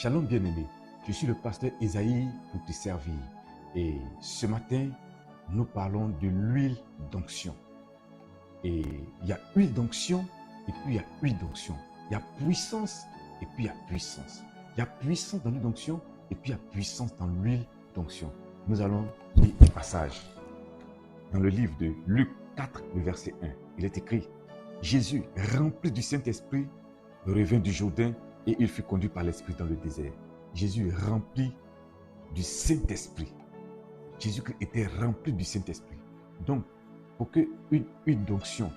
Shalom bien-aimé, je suis le pasteur Esaïe pour te servir. Et ce matin, nous parlons de l'huile d'onction. Et il y a huile d'onction et puis il y a huile d'onction. Il y a puissance et puis il y a puissance. Il y a puissance dans l'huile d'onction et puis il y a puissance dans l'huile d'onction. Nous allons lire un passage dans le livre de Luc 4, le verset 1. Il est écrit: Jésus, rempli du Saint-Esprit, revint du Jourdain et il fut conduit par l'Esprit dans le désert. Jésus rempli du Saint-Esprit. Jésus-Christ était rempli du Saint-Esprit. Donc, pour qu'une huile d'onction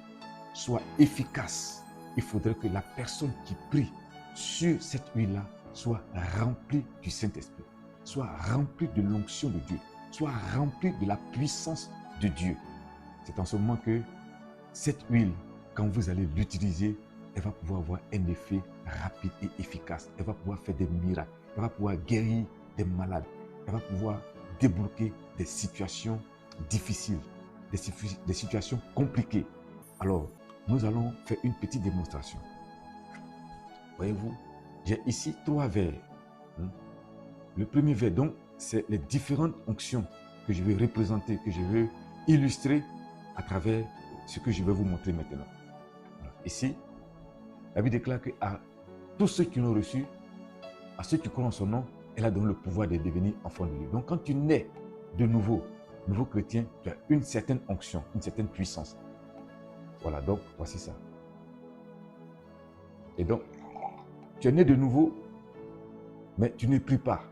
soit efficace, il faudrait que la personne qui prie sur cette huile-là soit remplie du Saint-Esprit, soit remplie de l'onction de Dieu, soit remplie de la puissance de Dieu. C'est en ce moment que cette huile, quand vous allez l'utiliser, elle va pouvoir avoir un effet rapide et efficace. Elle va pouvoir faire des miracles. Elle va pouvoir guérir des malades. Elle va pouvoir débloquer des situations difficiles, des situations compliquées. Alors, nous allons faire une petite démonstration. Voyez-vous, j'ai ici 3 verres. Le premier verre, donc, c'est les différentes onctions que je vais représenter, que je vais illustrer à travers ce que je vais vous montrer maintenant. Voilà. Ici, la Bible déclare qu'à tous ceux qui l'ont reçu, à ceux qui croient en son nom, elle a donné le pouvoir de devenir enfant de Dieu. Donc quand tu nais de nouveau chrétien, tu as une certaine onction, une certaine puissance. Voilà, donc voici ça. Et donc, tu es né de nouveau, mais tu ne pries pas.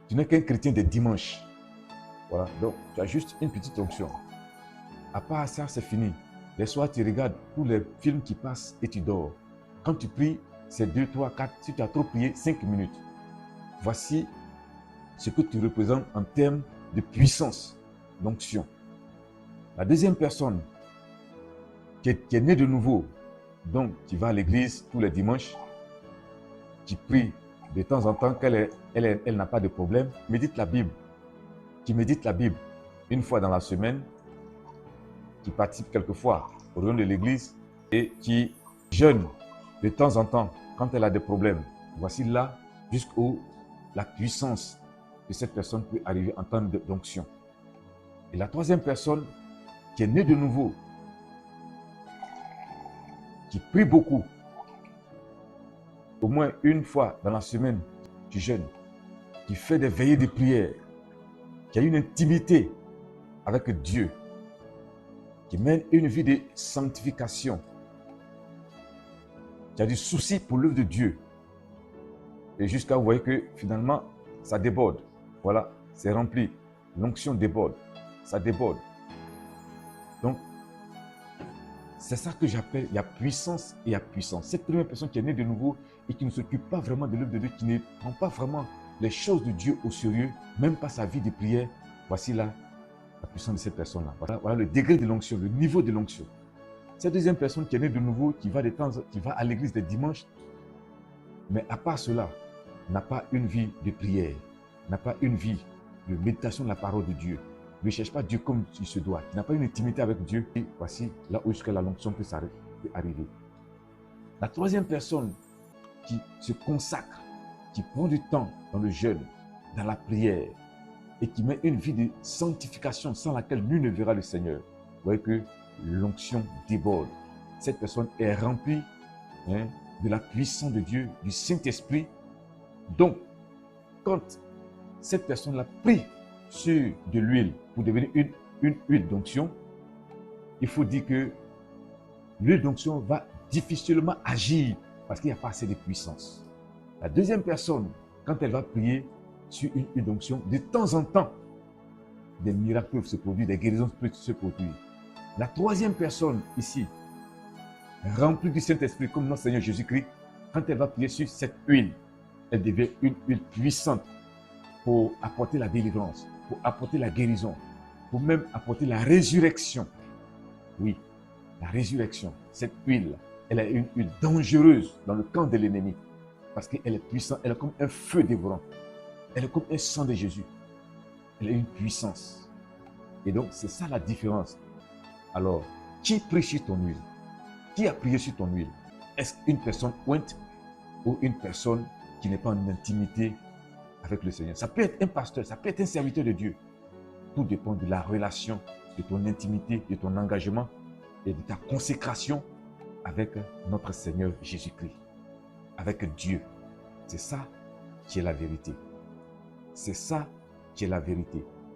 Tu n'es qu'un chrétien de dimanche. Voilà, donc tu as juste une petite onction. À part ça, c'est fini. Les soirs, tu regardes tous les films qui passent et tu dors. Quand tu pries, c'est 2, 3, 4. Si tu as trop prié, 5 minutes. Voici ce que tu représentes en termes de puissance, d'onction. La deuxième personne qui est née de nouveau, donc qui va à l'église tous les dimanches, qui prie de temps en temps, qu'elle n'a pas de problème, médite la Bible. Qui médite la Bible une fois dans la semaine, qui participe quelquefois au réunion de l'église et qui jeûne de temps en temps quand elle a des problèmes. Voici là jusqu'où la puissance de cette personne peut arriver en termes d'onction. Et la troisième personne qui est née de nouveau, qui prie beaucoup, au moins une fois dans la semaine, qui jeûne, qui fait des veillées de prière, qui a une intimité avec Dieu, qui mène une vie de sanctification, qui a du souci pour l'œuvre de Dieu. Et jusqu'à vous voyez que finalement, ça déborde. Voilà, c'est rempli. L'onction déborde. Ça déborde. Donc, c'est ça que j'appelle, il y a puissance et il y a puissance. Cette première personne qui est née de nouveau et qui ne s'occupe pas vraiment de l'œuvre de Dieu, qui ne prend pas vraiment les choses de Dieu au sérieux, même pas sa vie de prière, voici là la puissance de cette personne-là. Voilà le degré de l'onction, le niveau de l'onction. Cette deuxième personne qui est née de nouveau, qui va à l'église les dimanches, mais à part cela, n'a pas une vie de prière, n'a pas une vie de méditation de la parole de Dieu, ne cherche pas Dieu comme il se doit, n'a pas une intimité avec Dieu. Et voici là où la l'onction peut arriver. La troisième personne qui se consacre, qui prend du temps dans le jeûne, dans la prière, et qui met une vie de sanctification sans laquelle nul ne verra le Seigneur. Vous voyez que l'onction déborde. Cette personne est remplie de la puissance de Dieu, du Saint-Esprit. Donc, quand cette personne-là prie sur de l'huile pour devenir une huile d'onction, il faut dire que l'huile d'onction va difficilement agir parce qu'il n'y a pas assez de puissance. La deuxième personne, quand elle va prier sur une huile d'onction, de temps en temps, des miracles peuvent se produire, des guérisons peuvent se produire. La troisième personne ici, remplie du Saint-Esprit comme notre Seigneur Jésus-Christ, quand elle va prier sur cette huile, elle devient une huile puissante pour apporter la délivrance, pour apporter la guérison, pour même apporter la résurrection. Oui, la résurrection. Cette huile, elle est une huile dangereuse dans le camp de l'ennemi parce qu'elle est puissante, elle est comme un feu dévorant. Elle est comme un sang de Jésus. Elle a une puissance. Et donc, c'est ça la différence. Alors, qui prie sur ton huile? Qui a prié sur ton huile? Est-ce une personne ointe ou une personne qui n'est pas en intimité avec le Seigneur. Ça peut être un pasteur, ça peut être un serviteur de Dieu. Tout dépend de la relation, de ton intimité, de ton engagement et de ta consécration avec notre Seigneur Jésus-Christ, avec Dieu. C'est ça qui est la vérité. C'est ça qui est la vérité.